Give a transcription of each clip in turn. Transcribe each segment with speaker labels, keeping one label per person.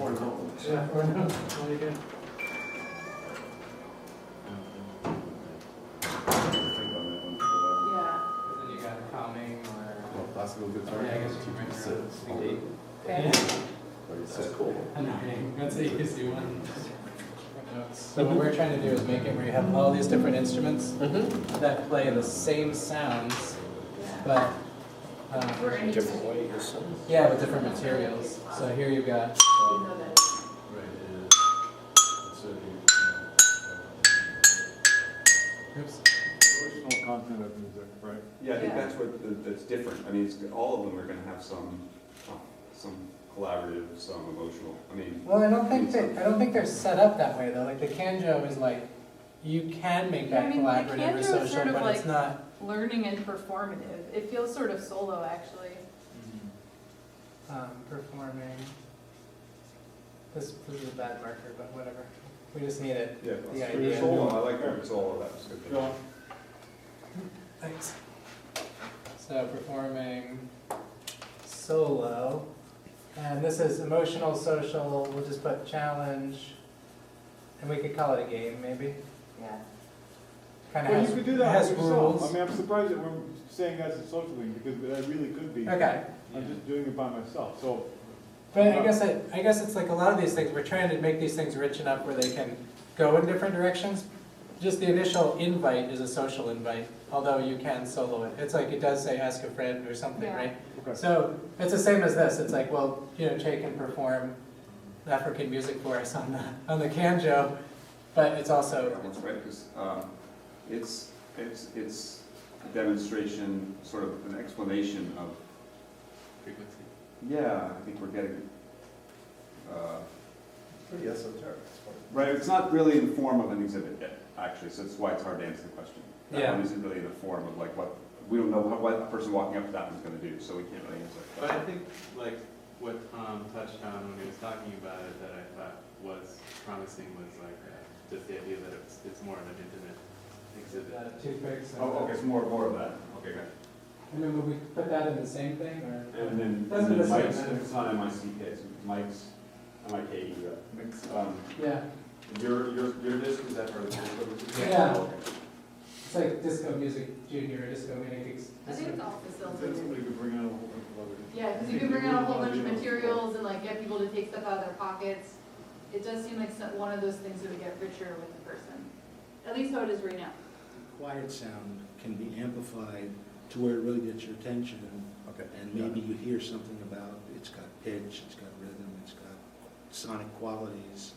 Speaker 1: Or no.
Speaker 2: Yeah, or no. Really good.
Speaker 3: Yeah.
Speaker 2: Then you got calming or.
Speaker 1: Well, classical guitar.
Speaker 2: Yeah, I guess you might
Speaker 1: six.
Speaker 3: Okay.
Speaker 1: That's cool.
Speaker 2: Annoying. That's an easy one. So what we're trying to do is make it where you have all these different instruments that play the same sounds,
Speaker 3: Yeah.
Speaker 2: but
Speaker 3: For any
Speaker 1: Different ways.
Speaker 2: yeah, with different materials. So here you've got
Speaker 3: you know that.
Speaker 2: oops.
Speaker 4: Emotional content of music, right?
Speaker 5: Yeah, I think
Speaker 3: Yeah.
Speaker 5: that's that's different. I mean, all of them are gonna have some collaborative, some emotional. I mean,
Speaker 2: Well, I don't think they're set up that way though. Like the Kanjo is like you can make
Speaker 3: Yeah,
Speaker 2: that
Speaker 3: I mean, the
Speaker 2: collaborative
Speaker 3: Kanjo
Speaker 2: or
Speaker 3: is
Speaker 2: social,
Speaker 3: sort of
Speaker 2: but it's
Speaker 3: like-
Speaker 2: not.
Speaker 3: Learning and performative. It feels sort of solo, actually.
Speaker 2: Performing. This is a bad marker, but whatever. We just need it.
Speaker 5: yeah,
Speaker 2: The
Speaker 5: it's
Speaker 2: idea.
Speaker 5: solo. I like that. It's all of that. It's good.
Speaker 4: John?
Speaker 2: Thanks. So performing solo, and this is emotional, social. We'll just put challenge, and we could call it a game, maybe.
Speaker 3: Yeah.
Speaker 2: Kind of
Speaker 4: Well,
Speaker 2: has,
Speaker 4: you could do
Speaker 2: it
Speaker 4: that
Speaker 2: has
Speaker 4: yourself.
Speaker 2: rules.
Speaker 4: I mean, I'm surprised that we're saying that's a social thing, because that really could be.
Speaker 2: Okay.
Speaker 4: I'm just doing it by myself, so.
Speaker 2: But I guess it's like a lot of these things, we're trying to make these things rich enough where they can go in different directions. Just the initial invite is a social invite, although you can solo it. It's like it does say ask a friend or something,
Speaker 3: Yeah.
Speaker 2: right?
Speaker 4: Okay.
Speaker 2: So it's the same as this. It's like, well, Jay can perform African music for us on the Kanjo, but it's also,
Speaker 5: That's right, because it's a demonstration, sort of an explanation of.
Speaker 1: Frequency.
Speaker 5: Yeah, I think we're getting.
Speaker 1: Pretty esoteric.
Speaker 5: Right, it's not really in the form of an exhibit yet, actually, so that's why it's hard to answer the question. That
Speaker 2: Yeah.
Speaker 5: one isn't really in the form of like what, we don't know what a person walking up to that one's gonna do, so we can't really answer.
Speaker 6: But I think like what Tom touched on when he was talking about it that I thought was promising was like just the idea that it's more of an intimate exhibit.
Speaker 2: toothpicks.
Speaker 5: Oh, okay, it's more of that, okay, good.
Speaker 2: I mean, would we put that in the same thing, or?
Speaker 5: And then
Speaker 2: Doesn't the same.
Speaker 5: Mike's, it's not MICK, it's Mike's, MIKE,
Speaker 1: Mix.
Speaker 2: Yeah,
Speaker 5: your disc, is that for the disc?
Speaker 2: Yeah.
Speaker 5: Okay.
Speaker 2: it's like disco music junior, or disco music.
Speaker 3: I think it's all
Speaker 4: Then
Speaker 3: facilitated.
Speaker 4: somebody could bring out a whole bunch of other.
Speaker 3: Yeah, because you can bring out a whole bunch of materials and like get people to take stuff out of their pockets. It does seem like one of those things that would get richer with the person. At least how it is right now.
Speaker 7: Quiet sound can be amplified to where it really gets your attention,
Speaker 1: Okay.
Speaker 7: and maybe you hear something about it's got pitch, it's got rhythm, it's got sonic qualities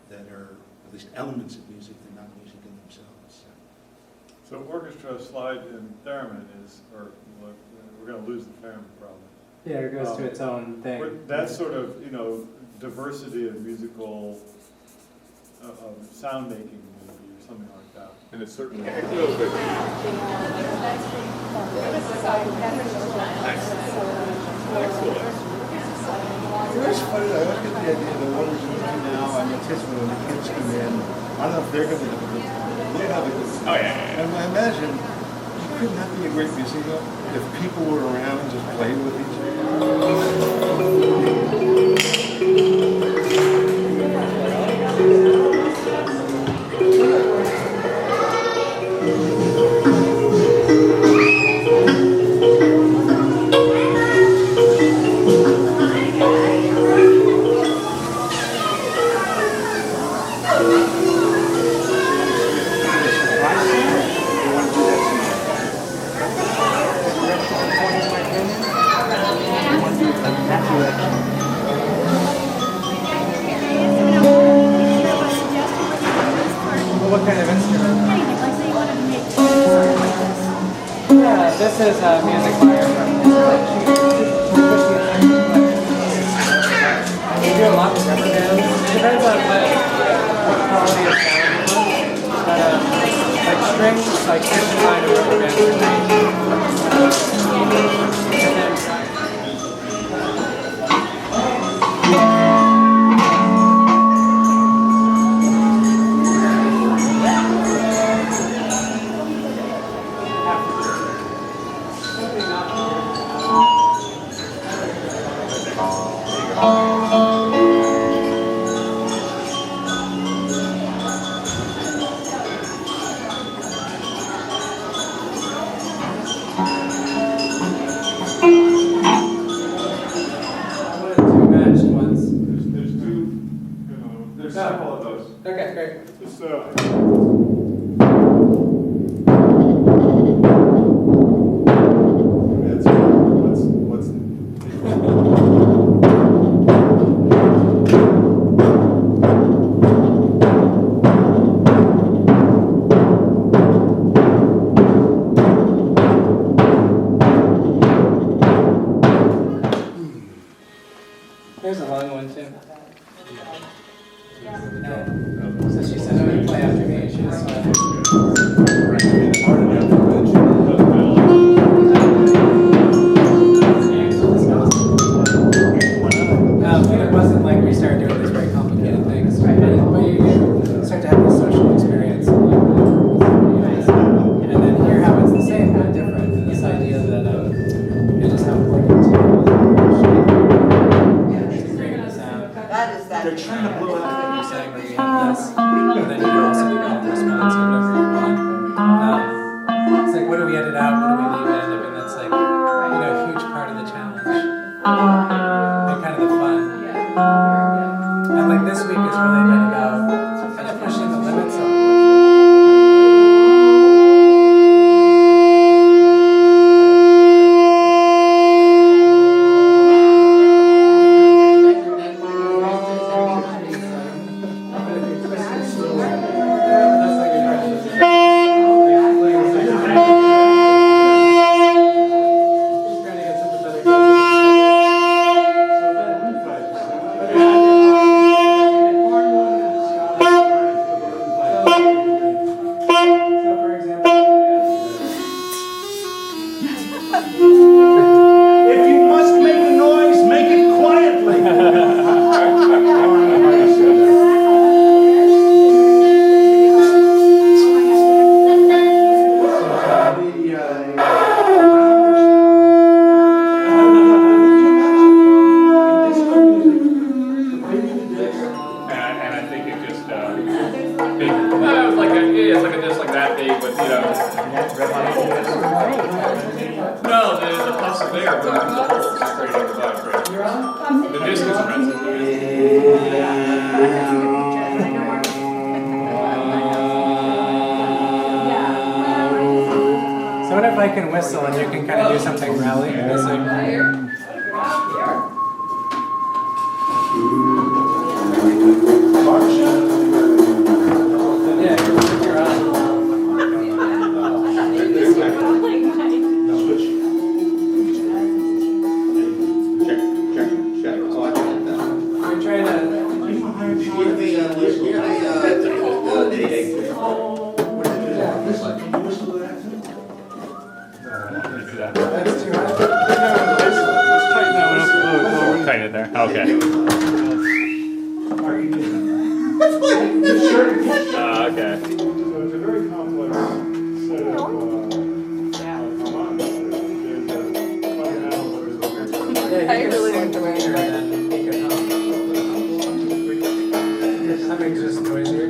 Speaker 7: that are at least elements of music, they're not music in themselves.
Speaker 4: So orchestra, slide, and theremin is, or we're gonna lose the theremin probably.
Speaker 2: Yeah, it goes to its own thing.
Speaker 4: But that's sort of, diversity of musical, sound making maybe, or something like that.
Speaker 1: And it's certainly.
Speaker 8: It's funny, I always get the idea that what we're doing now, I anticipate when the kids come in, I don't know if they're going to have a good time.
Speaker 1: Oh, yeah.
Speaker 8: And I imagine, couldn't that be a great musical if people were around and just played with each
Speaker 2: What kind of instrument? Yeah, this is a music wire from. We do a lot with rubber bands. It depends on what quality of sound you want. But like strings, like this line of rubber bands are great. And then great.
Speaker 4: Just,
Speaker 1: That's what's
Speaker 2: Here's a long one too. So she said, I'm gonna play after me. She just, it wasn't like we started doing these very complicated things, but you start to have this social experience. And then here how it's the same but different, and this idea that it is how important it is to create a sound.
Speaker 9: That is that.
Speaker 7: They're trying to blow out.
Speaker 2: You're saying where you have this, and then you can also be called response or whatever you want. It's like, what do we edit out? What do we leave in? I mean, that's like, a huge part of the challenge. And kind of the fun. And like this week has really been about kind of pushing the limits of
Speaker 8: If you must make a noise, make it quietly.
Speaker 10: And I think it just, big, it's like just like that big, but no, the puffs are there, but the holes is creating the vibe. The distance
Speaker 2: So what if I can whistle and you can kind of do something rally? You're on. You're trying That's too high.
Speaker 10: Let's tighten that one up a little. Tighten it there. Okay. Okay.
Speaker 4: so it's a very complex set of, commands. There's a fundamental
Speaker 2: Yeah, you really want the waiter and then make it hum. Humming's just noisier.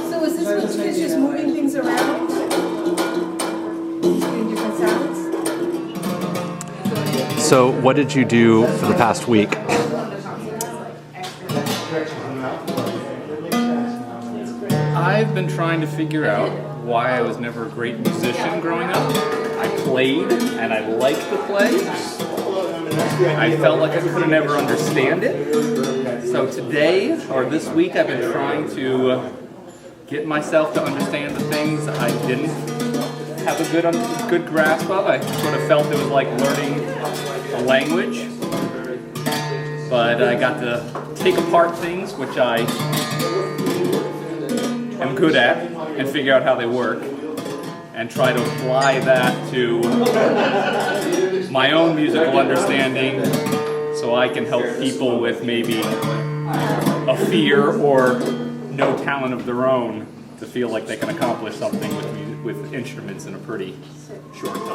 Speaker 9: So is this what it's just moving things around? Doing different sounds?
Speaker 11: So what did you do for the past week?
Speaker 10: I've been trying to figure out why I was never a great musician growing up. I played and I liked to play. I felt like I could never understand it. So today, or this week, I've been trying to get myself to understand the things I didn't have a good grasp of. I sort of felt it was like learning a language. But I got to take apart things, which I am good at, and figure out how they work, and try to apply that to my own musical understanding so I can help people with maybe a fear or no talent of their own to feel like they can accomplish something with instruments in a pretty short time.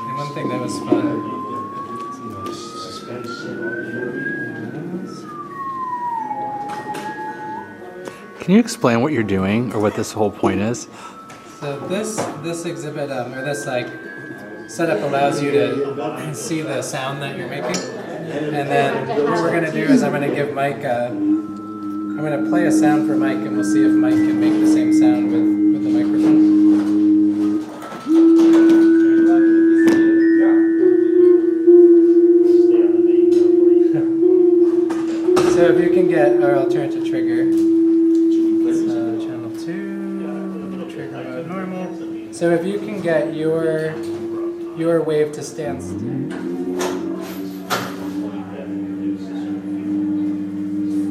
Speaker 2: And one thing that was fun.
Speaker 11: Can you explain what you're doing or what this whole point is?
Speaker 2: So this exhibit or this like setup allows you to see the sound that you're making. And then what we're gonna do is I'm gonna give Mike I'm gonna play a sound for Mike and we'll see if Mike can make the same sound with the microphone. So if you can get, or I'll turn it to trigger. Channel 2, trigger mode normal. So if you can get your wave to stand still.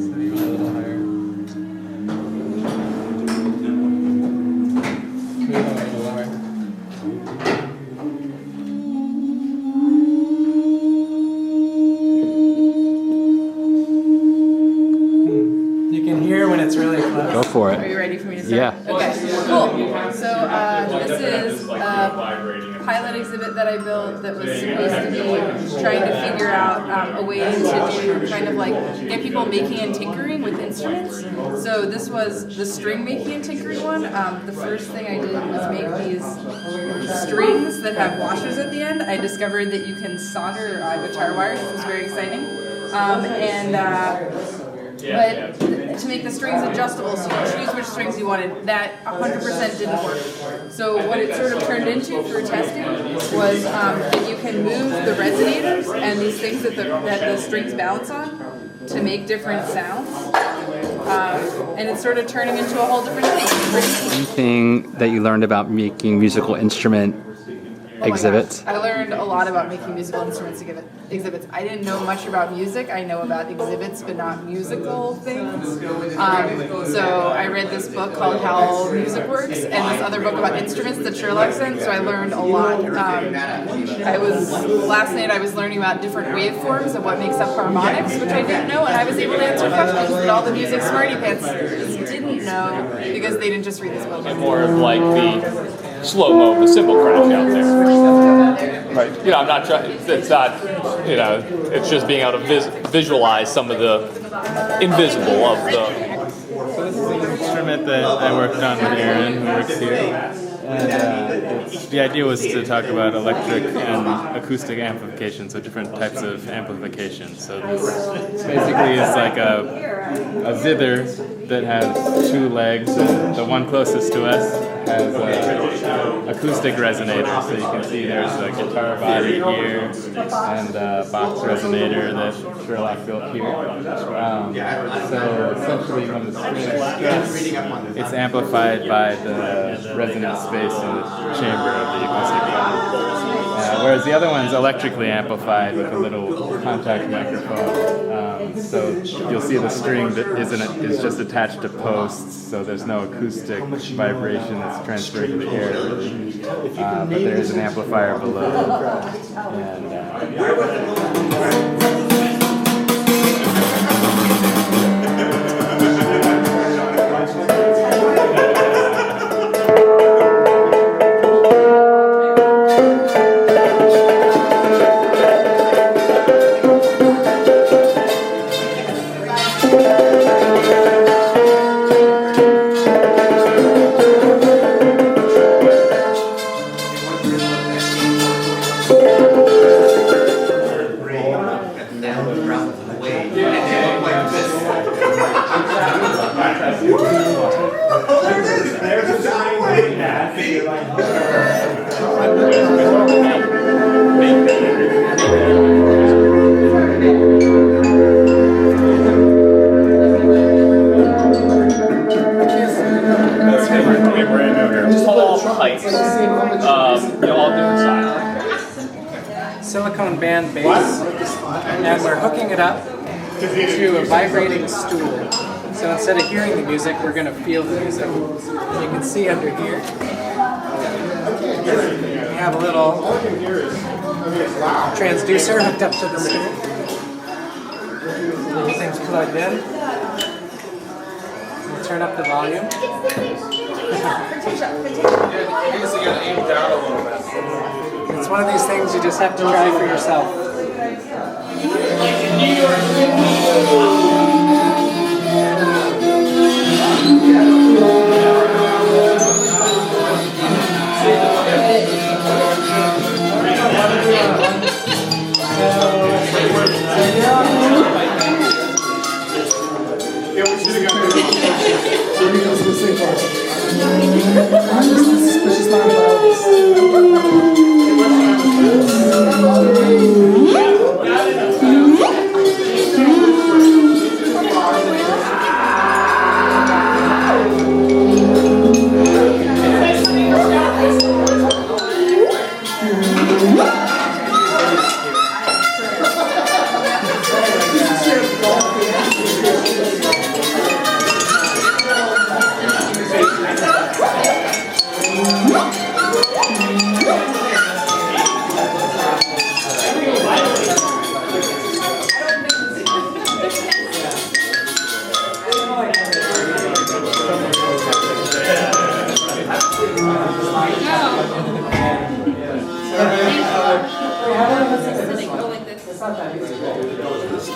Speaker 2: So even a little higher. Maybe a little lower. You can hear when it's really close.
Speaker 11: Go for
Speaker 9: Are
Speaker 11: it.
Speaker 9: you ready for me to start?
Speaker 11: Yeah.
Speaker 9: Okay, cool. So this is a pilot exhibit that I built that was supposed to be trying to figure out a way to do kind of like get people making and tinkering with instruments. So this was the string making and tinkering one. The first thing I did was make these strings that have washers at the end. I discovered that you can solder guitar wires, which was very exciting. But to make the strings adjustable, so you could choose which strings you wanted, that 100% didn't work. So what it sort of turned into for testing was that you can move the resonators and these things that the strings bounce on to make different sounds. And it's sort of turning into a whole different thing.
Speaker 11: Anything that you learned about making musical instrument exhibits?
Speaker 9: I learned a lot about making musical instruments exhibits. I didn't know much about music. I know about exhibits, but not musical things. So I read this book called How Music Works, and this other book about instruments that Sherlock sent. So I learned a lot. Last night I was learning about different waveforms and what makes up harmonics, which I didn't know, and I was able to answer questions that all the music smarty pants didn't know because they didn't just read this book.
Speaker 10: And more of like the slow-mo, the cymbal crash out there. Right. You know, I'm not trying, it's not, you know, it's just being able to visualize some of the invisible of the...
Speaker 6: So this is an instrument that I worked on with Aaron, who works here. And the idea was to talk about electric and acoustic amplification, so different types of amplification. So this basically is like a zither that has two legs, and the one closest to us has an acoustic resonator. So you can see there's a guitar body here and a box resonator that Sherlock built here. So essentially when the string is stressed, it's amplified by the resonance space in the chamber of the acoustic body. Whereas the other one's electrically amplified with a little contact microphone. So you'll see the string that is just attached to posts, so there's no acoustic vibration that's transferred to the air. But there is an amplifier below. And,
Speaker 2: Silicone band bass, and we're hooking it up to a vibrating stool. So instead of hearing the music, we're going to feel the music. And you can see under here, we have a little transducer hooked up to the stool. The thing's plugged in. We'll turn up the volume. It's one of these things you just have to try for yourself.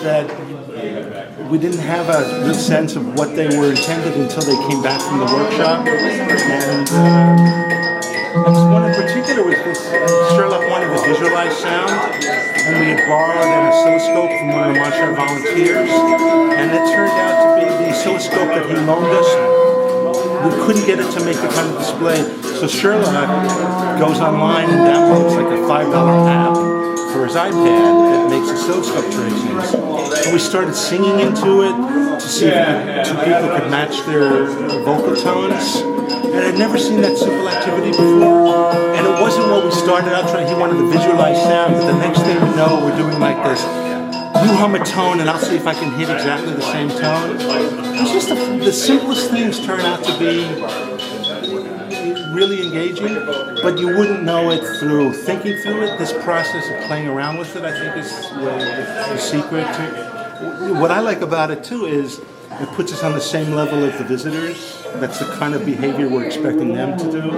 Speaker 8: That we didn't have a good sense of what they were intended until they came back from the workshop. And one in particular was this, Sherlock wanted to visualize sound, and we had borrowed an oscilloscope from one of the Marshall volunteers, and it turned out to be the oscilloscope that he loaned us. We couldn't get it to make the kind of display, so Sherlock goes online and downloads like a $5 app for his iPad that makes oscilloscope tracings. And we started singing into it to see if two people could match their vocal tones. And I'd never seen that simple activity before. And it wasn't what we started out trying. He wanted to visualize sound, but the next thing we know, we're doing like this. You hum a tone and I'll see if I can hit exactly the same tone. It's just the simplest things turn out to be really engaging, but you wouldn't know it through thinking through it. This process of playing around with it, I think, is the secret to what I like about it too is it puts us on the same level as the visitors. That's the kind of behavior we're expecting them to do.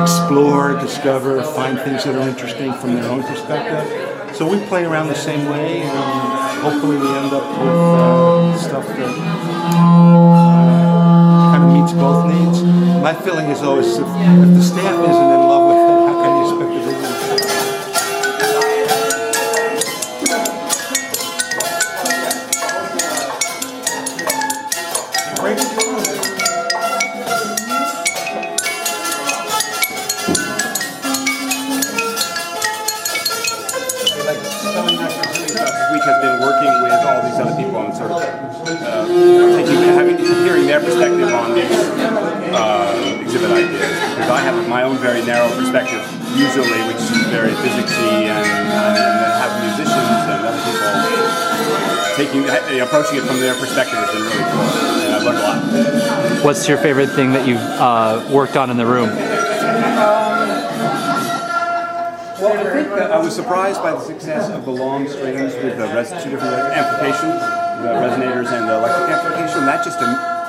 Speaker 8: Explore, discover, find things that are interesting from their own perspective. So we play around the same way, and hopefully we end up with stuff that kind of meets both needs. My feeling is always, if the staff isn't in love with it, how can you expect the visitors?
Speaker 5: Week has been working with all these other people and sort of hearing their perspective on these exhibit ideas. Because I have my own very narrow perspective, usually, which is very physicsy, and then have musicians and other people approaching it from their perspective has been really cool, and I've learned a lot.
Speaker 11: What's your favorite thing that you've worked on in the room?
Speaker 5: Well, I think that I was surprised by the success of the long strings with the two different amplifications, the resonators and the electric amplification. That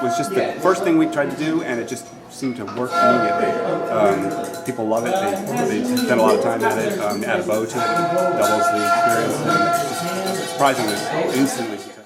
Speaker 5: was just the first thing we tried to do, and it just seemed to work immediately. People love it. They spend a lot of time at it. Add a bow to it, doubles the experience, and it's just surprisingly instantly successful.